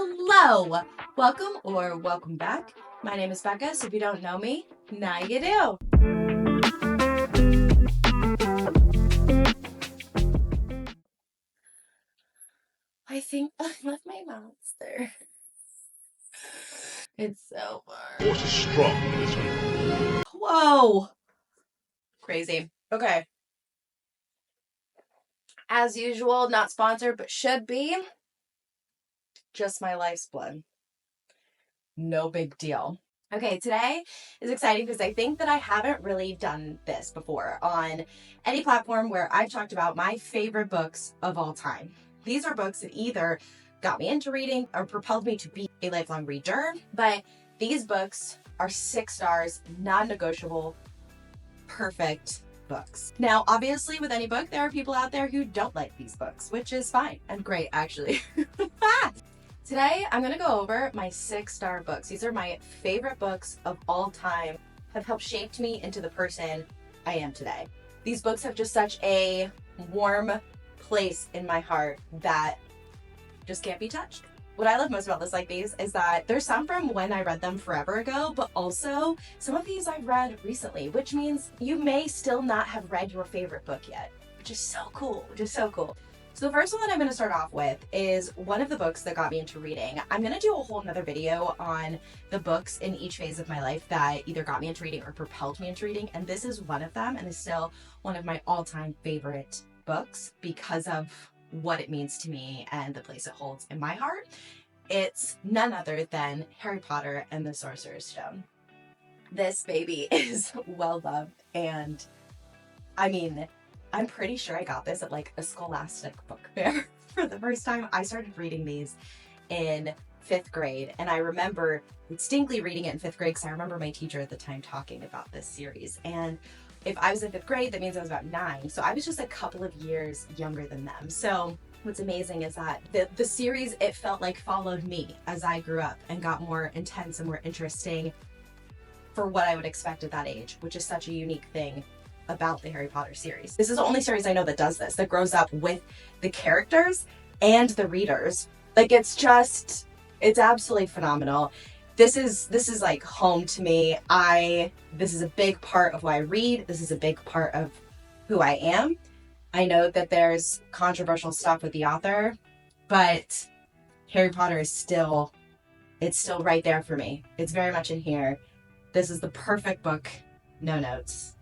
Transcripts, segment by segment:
Hello! Welcome back. My name is Becca, so if you don't know me, now you do. I think I left my mouse there. It's so far. Water strong this week. Whoa! Crazy. Okay. As usual, not sponsored, but should be. Just my life's blood. No big deal. Okay, today is exciting because I think that I haven't really done this before on any platform where I've talked about my favorite books of all time. These are books that either got me into reading or propelled me to be a lifelong reader, but these books are 6 stars, non-negotiable, perfect books. Now, obviously, with any book, there are people out there who don't like these books, which is fine and great, actually. Today, I'm going to go over my 6-star books. These are my favorite books of all time, have helped shape me into the person I am today. These books have just such a warm place in my heart that just can't be touched. What I love most about lists like these is that there's some from when I read them forever ago, but also some of these I've read recently, which means you may still not have read your favorite book yet, which is so cool, So the first one that I'm going to start off with is one of the books that got me into reading. I'm going to do a whole nother video on the books in each phase of my life that either got me into reading or propelled me into reading, and this is one of them and is still one of my all-time favorite books because of what it means to me and the place it holds in my heart. It's none other than Harry Potter and the Sorcerer's Stone. This baby is well loved, and I mean, I'm pretty sure I got this at like a Scholastic book fair for the first time. I started reading these in 5th grade, and I remember distinctly reading it in 5th grade because I remember my teacher at the time talking about this series. And if I was in 5th grade, that means I was about 9. So I was just a couple of years younger than them. So what's amazing is that the series, it felt like followed me as I grew up and got more intense and more interesting for what I would expect at that age, which is such a unique thing about the Harry Potter series. This is the only series I know that does this, that grows up with the characters and the readers. Like, it's absolutely phenomenal. This is like home to me. This is a big part of why I read. This is a big part of who I am. I know that there's controversial stuff with the author, but Harry Potter is still right there for me. It's very much in here. This is the perfect book. No notes.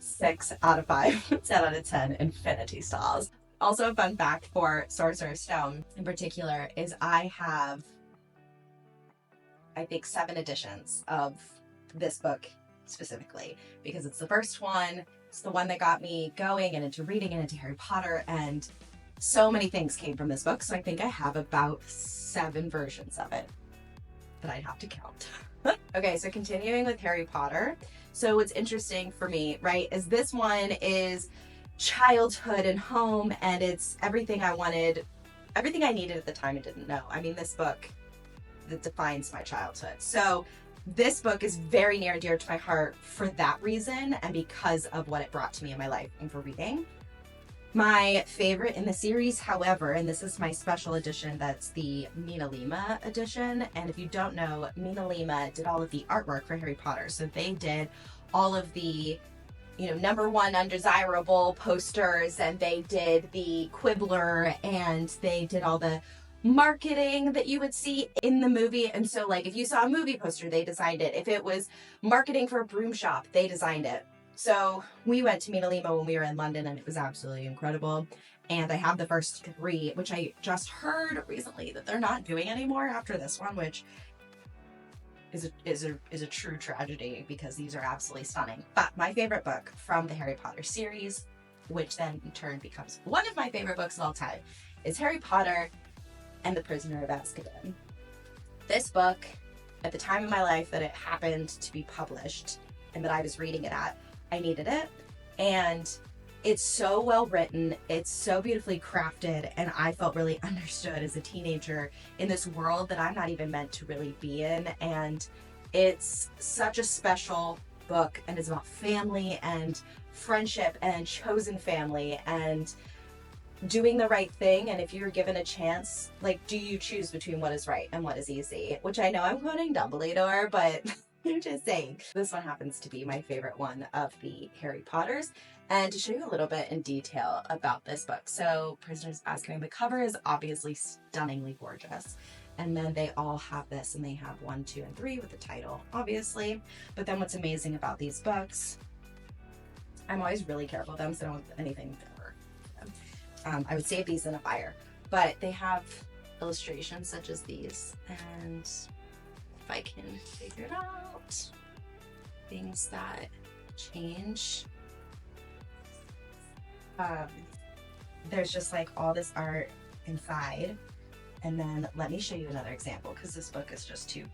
6 out of 5, 10 out of 10 infinity stars. Also, a fun fact for Sorcerer's Stone in particular is I have, I think, 7 editions of this book specifically, because it's the first one. It's the one that got me going and into reading and into Harry Potter, and so many things came from this book. So I think I have about 7 versions of it that I'd have to count. Okay, so continuing with Harry Potter. So what's interesting for me, right, is this one is childhood and home, and it's everything I wanted, everything I needed at the time and didn't know. I mean, this book that defines my childhood. So this book is very near and dear to my heart for that reason and because of what it brought to me in my life and for reading. My favorite in the series, however, and this is my special edition, that's the Mina Lima edition. And if you don't know, Mina Lima did all of the artwork for Harry Potter. So they did all of the, #1 undesirable posters, and they did the Quibbler, and they did all the marketing that you would see in the movie. And so, like, if you saw a movie poster, they designed it. If it was marketing for a broom shop, they designed it. So we went to Mina Lima when we were in London, and it was absolutely incredible. And I have the first 3, which I just heard recently that they're not doing anymore after this one, which is a true tragedy because these are absolutely stunning. But my favorite book from the Harry Potter series, which then in turn becomes one of my favorite books of all time, is Harry Potter and the Prisoner of Azkaban. This book, at the time in my life that it happened to be published and that I was reading it at, I needed it, and it's so well written, it's so beautifully crafted, and I felt really understood as a teenager in this world that I'm not even meant to really be in. And it's such a special book, and it's about family and friendship and chosen family, and doing the right thing, and if you're given a chance, like, do you choose between what is right and what is easy? Which I know I'm quoting Dumbledore, but I'm just saying. This one happens to be my favorite one of the Harry Potters. And to show you a little bit in detail about this book. So Prisoners of Azkaban, the cover is obviously stunningly gorgeous. And then they all have this, and they have 1, 2, and 3 with the title, obviously. But then what's amazing about these books, I'm always really careful with them, so I don't want anything to hurt them. I would save these in a fire. But they have illustrations such as these. And if I can figure it out, things that change. There's just like all this art inside. And then let me show you another example, because this book is just too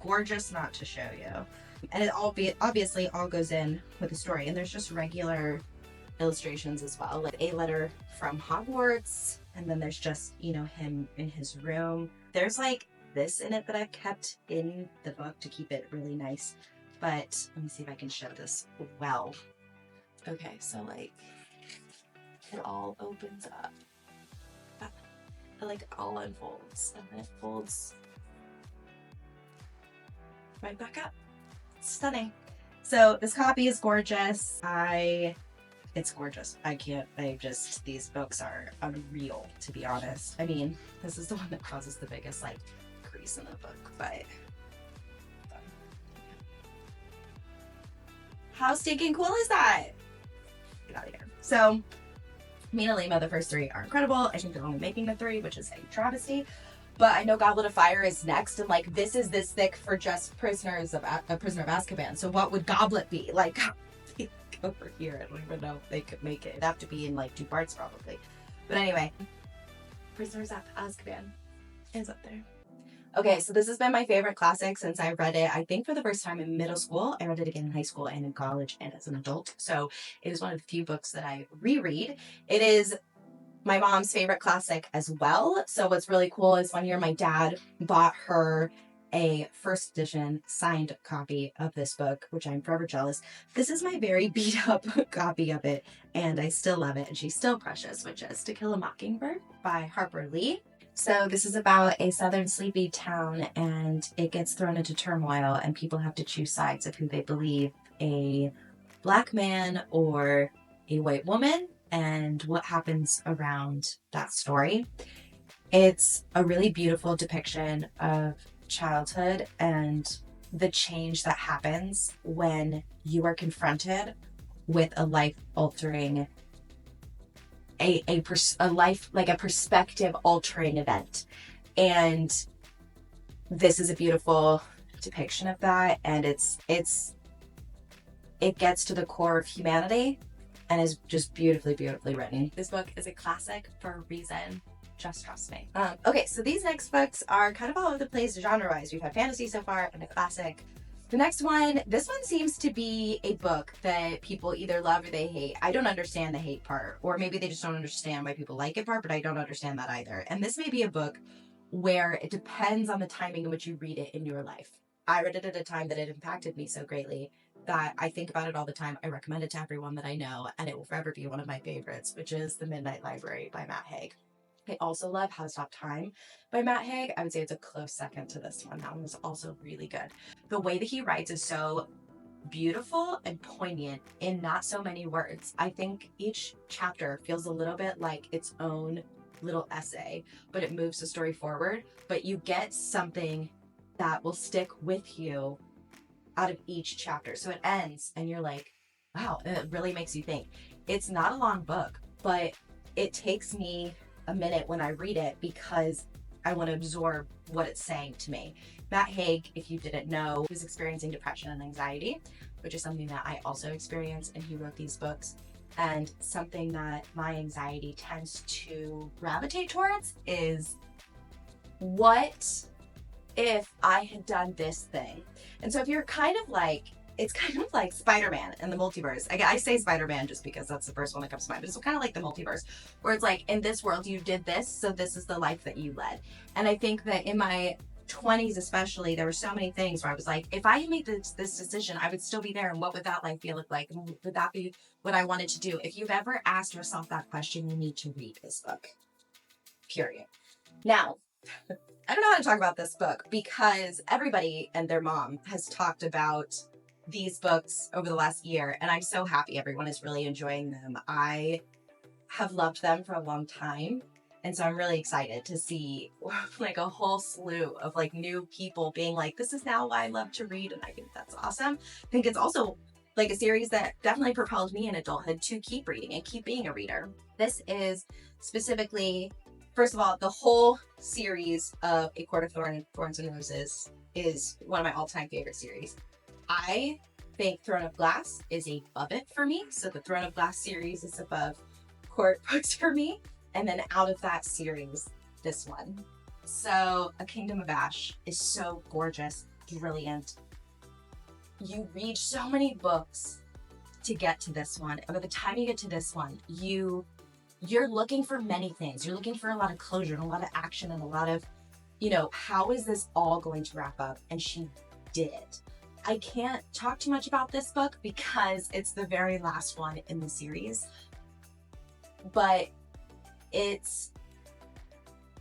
gorgeous not to show you. And it obviously all goes in with the story. And there's just regular illustrations as well, like a letter from Hogwarts. And then there's just, you know, him in his room. There's like this in it that I've kept in the book to keep it really nice. But let me see if I can show this well. Okay, so like it all opens up. It like all unfolds, and then it folds right back up. It's stunning. So this copy is gorgeous. It's gorgeous. These books are unreal, to be honest. I mean, this is the one that causes the biggest like crease in the book, but how stinking cool is that? Get out of here. So me and Alima, the first 3 are incredible. I think they're only making the 3, which is a travesty. But I know Goblet of Fire is next, and like this is this thick for just Prisoner of Azkaban. So what would Goblet be? Like over here, I don't even know if they could make it. It'd have to be in like 2 parts probably. But anyway, Prisoners of Azkaban is up there. Okay, so this has been my favorite classic since I read it, I think, for the first time in middle school. I read it again in high school and in college and as an adult. So it is one of the few books that I reread. It is my mom's favorite classic as well. So what's really cool is one year my dad bought her a first edition signed copy of this book, which I'm forever jealous. This is my very beat up copy of it, and I still love it, and she's still precious, which is To Kill a Mockingbird by Harper Lee. So this is about a southern sleepy town, and it gets thrown into turmoil, and people have to choose sides of who they believe, a black man or a white woman, and what happens around that story. It's a really beautiful depiction of childhood and the change that happens when you are confronted with a life-altering a perspective altering event. And this is a beautiful depiction of that, and it gets to the core of humanity and is just beautifully written. This book is a classic for a reason. Just trust me. Okay, so these next books are kind of all over the place genre-wise. We've had fantasy so far and a classic. The next one, this one seems to be a book that people either love or they hate. I don't understand the hate part, or maybe they just don't understand why people like it part, but I don't understand that either. And this may be a book where it depends on the timing in which you read it in your life. I read it at a time that it impacted me so greatly that I think about it all the time. I recommend it to everyone that I know, and it will forever be one of my favorites, which is The Midnight Library by Matt Haig. I also love How to Stop Time by Matt Haig. I would say it's a close second to this one. That one was also really good. The way that he writes is so beautiful and poignant in not so many words. I think each chapter feels a little bit like its own little essay, but it moves the story forward. But you get something that will stick with you out of each chapter. So it ends and you're like, wow, and it really makes you think. It's not a long book, but it takes me a minute when I read it because I want to absorb what it's saying to me. Matt Haig, if you didn't know, was experiencing depression and anxiety, which is something that I also experienced, and he wrote these books. And something that my anxiety tends to gravitate towards is, what if I had done this thing? And so if you're kind of like, it's kind of like Spider-Man and the multiverse. I say Spider-Man just because that's the first one that comes to mind, but it's kind of like the multiverse, where it's like, in this world you did this, so this is the life that you led. And I think that in my 20s especially, there were so many things where I was like, if I had made this decision, I would still be there. And what would that life feel like? Would that be what I wanted to do? If you've ever asked yourself that question, you need to read this book. Period. Now, I don't know how to talk about this book because everybody and their mom has talked about these books over the last year, and I'm so happy everyone is really enjoying them. I have loved them for a long time, and so I'm really excited to see like a whole slew of like new people being like, this is now why I love to read, and I think that's awesome. I think it's also like a series that definitely propelled me in adulthood to keep reading and keep being a reader. This is specifically, first of all, the whole series of A Court of Thorns and Roses is one of my all-time favorite series. I think Throne of Glass is above it for me. So the Throne of Glass series is above Court books for me. And then out of that series, this one. So A Kingdom of Ash is so gorgeous, brilliant. You read so many books to get to this one. And by the time you get to this one, you're looking for many things. You're looking for a lot of closure and a lot of action and a lot of, how is this all going to wrap up? And she did. I can't talk too much about this book because it's the very last one in the series, but it's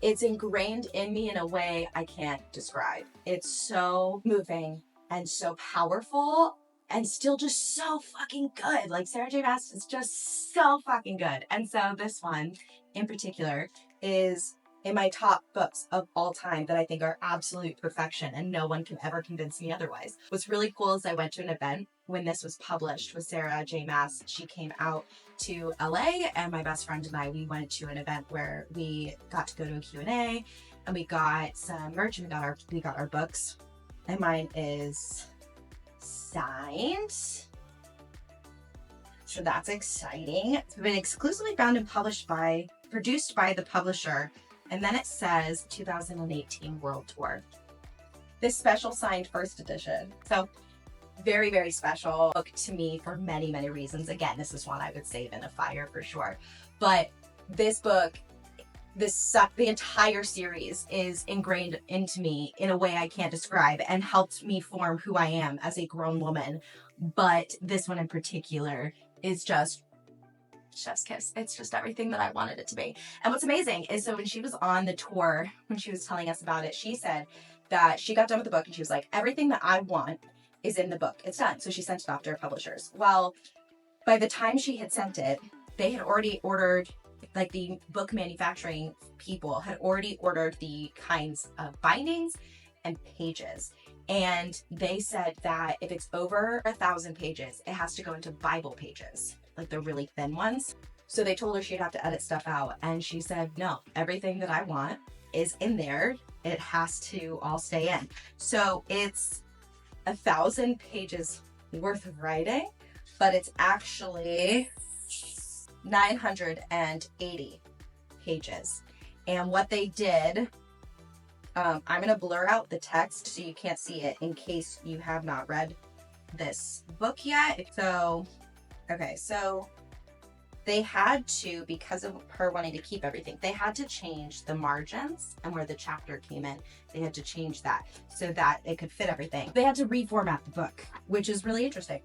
ingrained in me in a way I can't describe. It's so moving and so powerful and still just so fucking good. Like Sarah J. Maas is just so fucking good. And so this one in particular is in my top books of all time that I think are absolute perfection, and no one can ever convince me otherwise. What's really cool is I went to an event when this was published with Sarah J. Maas. She came out to LA, and my best friend and I, we went to an event where we got to go to a Q&A, and we got some merch, and we got our books, and mine is signed. So that's exciting. It's been exclusively bound and produced by the publisher. And then it says 2018 World Tour. This special signed first edition. So very, very special book to me for many, many reasons. Again, this is one I would save in a fire for sure. But this book, the entire series is ingrained into me in a way I can't describe and helped me form who I am as a grown woman. But this one in particular is just chef's kiss. It's just everything that I wanted it to be. And what's amazing is, so when she was on the tour, when she was telling us about it, she said that she got done with the book and she was like, everything that I want is in the book. It's done. So she sent it off to her publishers. Well, by the time she had sent it, they had already ordered, like the book manufacturing people had already ordered the kinds of bindings and pages. And they said that if it's over 1,000 pages, it has to go into Bible pages, like the really thin ones. So they told her she'd have to edit stuff out. And she said, no, everything that I want is in there. It has to all stay in. So it's 1,000 pages worth of writing, but it's actually 980 pages. And what they did, I'm going to blur out the text so you can't see it in case you have not read this book yet. So, okay, so they had to, because of her wanting to keep everything, they had to change the margins and where the chapter came in. They had to change that so that it could fit everything. They had to reformat the book, which is really interesting.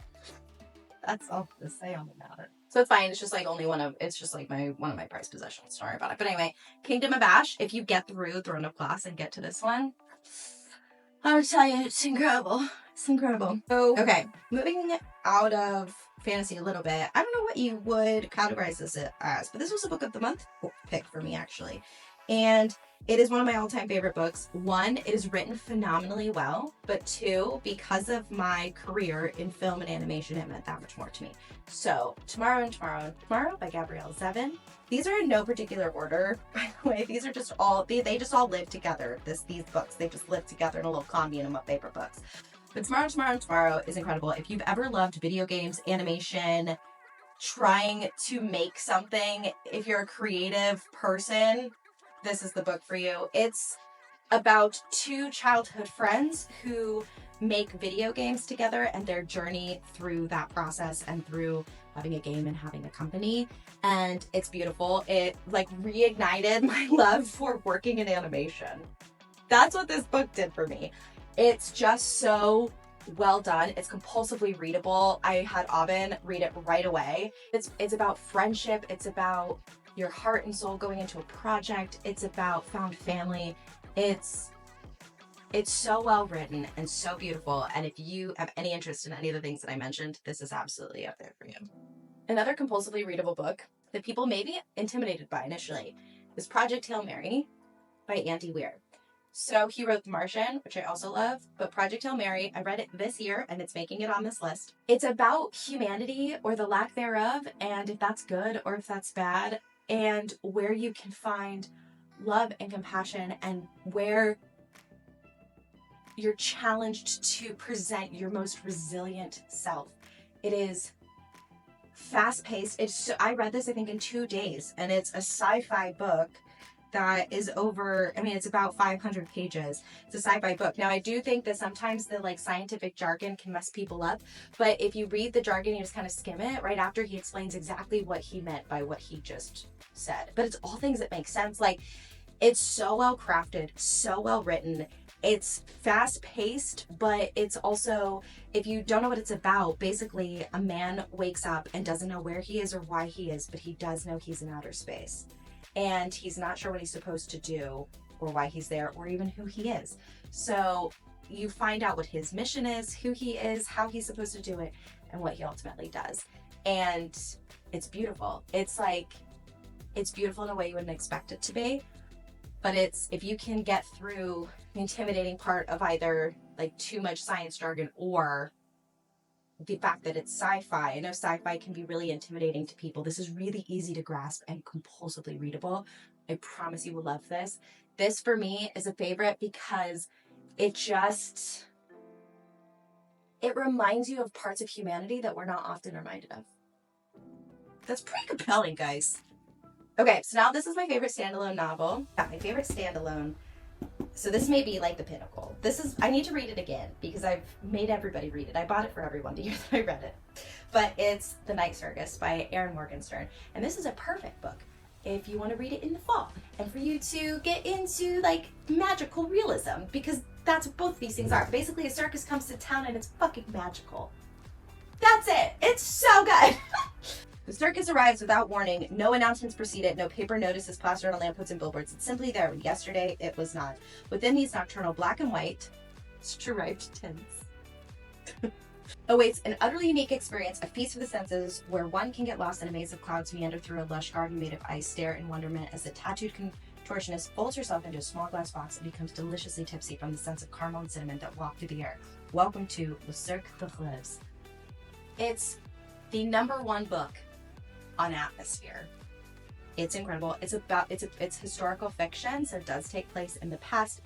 That's all to say about it. So it's fine. It's just like it's just like one of my prized possessions. Sorry about it. But anyway, Kingdom of Ash, if you get through Throne of Glass and get to this one, I would tell you it's incredible. It's incredible. So, okay, moving out of fantasy a little bit, I don't know what you would categorize this as, but this was a book of the month pick for me, actually. And it is one of my all-time favorite books. One, it is written phenomenally well, but two, because of my career in film and animation, it meant that much more to me. So, Tomorrow by Gabrielle, Zevin. These are in no particular order, by the way. These are just all, they just all live together, these books. They just live together in a little commune of favorite books. But Tomorrow is incredible. If you've ever loved video games, animation, trying to make something, if you're a creative person, this is the book for you. It's about two childhood friends who make video games together and their journey through that process and through having a game and having a company. And it's beautiful. It like reignited my love for working in animation. That's what this book did for me. It's just so well done. It's compulsively readable. I had Aubin read it right away. It's about friendship. It's about your heart and soul going into a project. It's about found family. It's so well written and so beautiful. And if you have any interest in any of the things that I mentioned, this is absolutely up there for you. Another compulsively readable book that people may be intimidated by initially is Project Hail Mary by Andy Weir. So he wrote The Martian, which I also love, but Project Hail Mary, I read it this year and it's making it on this list. It's about humanity or the lack thereof, and if that's good or if that's bad, and where you can find love and compassion, and where you're challenged to present your most resilient self. It is fast-paced. I read this, I think, in 2 days, and it's a sci-fi book that is it's about 500 pages. It's a sci-fi book. Now, I do think that sometimes the scientific jargon can mess people up, but if you read the jargon, you just kind of skim it. Right after, he explains exactly what he meant by what he just said. But it's all things that make sense. It's so well crafted, so well written. It's fast-paced, but it's also, if you don't know what it's about, basically a man wakes up and doesn't know where he is or why he is, but he does know he's in outer space. And he's not sure what he's supposed to do or why he's there or even who he is. So you find out what his mission is, who he is, how he's supposed to do it, and what he ultimately does. And it's beautiful. It's beautiful in a way you wouldn't expect it to be. But if you can get through the intimidating part of either too much science jargon or the fact that it's sci-fi. I know sci-fi can be really intimidating to people. This is really easy to grasp and compulsively readable. I promise you will love this. This for me is a favorite because it reminds you of parts of humanity that we're not often reminded of. That's pretty compelling, guys. Okay, so now this is my favorite standalone novel. Yeah, my favorite standalone. So this may be the pinnacle. I need to read it again because I've made everybody read it. I bought it for everyone the year that I read it. But it's The Night Circus by Erin Morgenstern. And this is a perfect book if you want to read it in the fall and for you to get into magical realism, because that's what both these things are. Basically, a circus comes to town and it's fucking magical. That's it. It's so good. The circus arrives without warning. No announcements precede it. No paper notices plastered on lampposts and billboards. It's simply there when yesterday it was not. Within these nocturnal black and white, striped tints, awaits an utterly unique experience, a feast for the senses, where one can get lost in a maze of clouds, meander through a lush garden made of ice, stare in wonderment as the tattooed contortionist folds herself into a small glass box and becomes deliciously tipsy from the scents of caramel and cinnamon that waft through the air. Welcome to Le Cirque de Rêves. It's the #1 book on atmosphere. It's incredible. It's historical fiction, so it does take place in the past.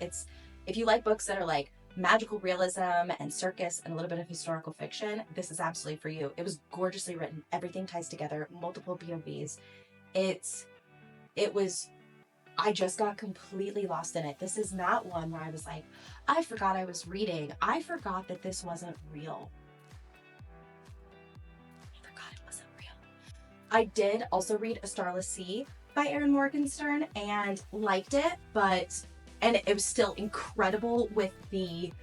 If you like books that are magical realism and circus and a little bit of historical fiction, this is absolutely for you. It was gorgeously written. Everything ties together, multiple POVs. I just got completely lost in it. This is not one where I was I forgot I was reading. I forgot that this wasn't real. I did also read A Starless Sea by Erin Morgenstern and liked it, and it was still incredible with the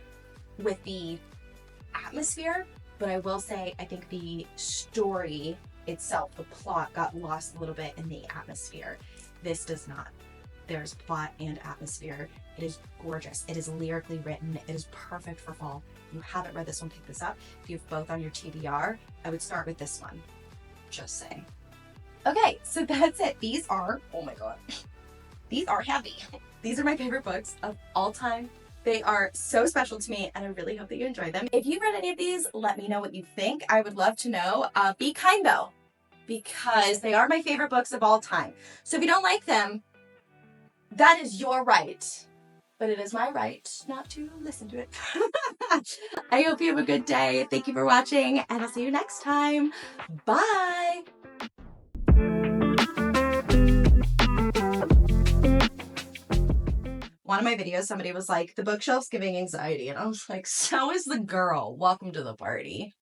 atmosphere, but I will say I think the story itself, the plot, got lost a little bit in the atmosphere. This does not. There's plot and atmosphere. It is gorgeous. It is lyrically written. It is perfect for fall. If you haven't read this one, pick this up. If you have both on your TBR, I would start with this one. Just saying. Okay, so that's it. These are, oh my god, these are heavy. These are my favorite books of all time. They are so special to me, and I really hope that you enjoy them. If you've read any of these, let me know what you think. I would love to know. Be kind though, because they are my favorite books of all time. So if you don't like them, that is your right. But it is my right not to listen to it. I hope you have a good day. Thank you for watching, and I'll see you next time. Bye. One of my videos, somebody was like, the bookshelf's giving anxiety. And I was like, so is the girl. Welcome to the party.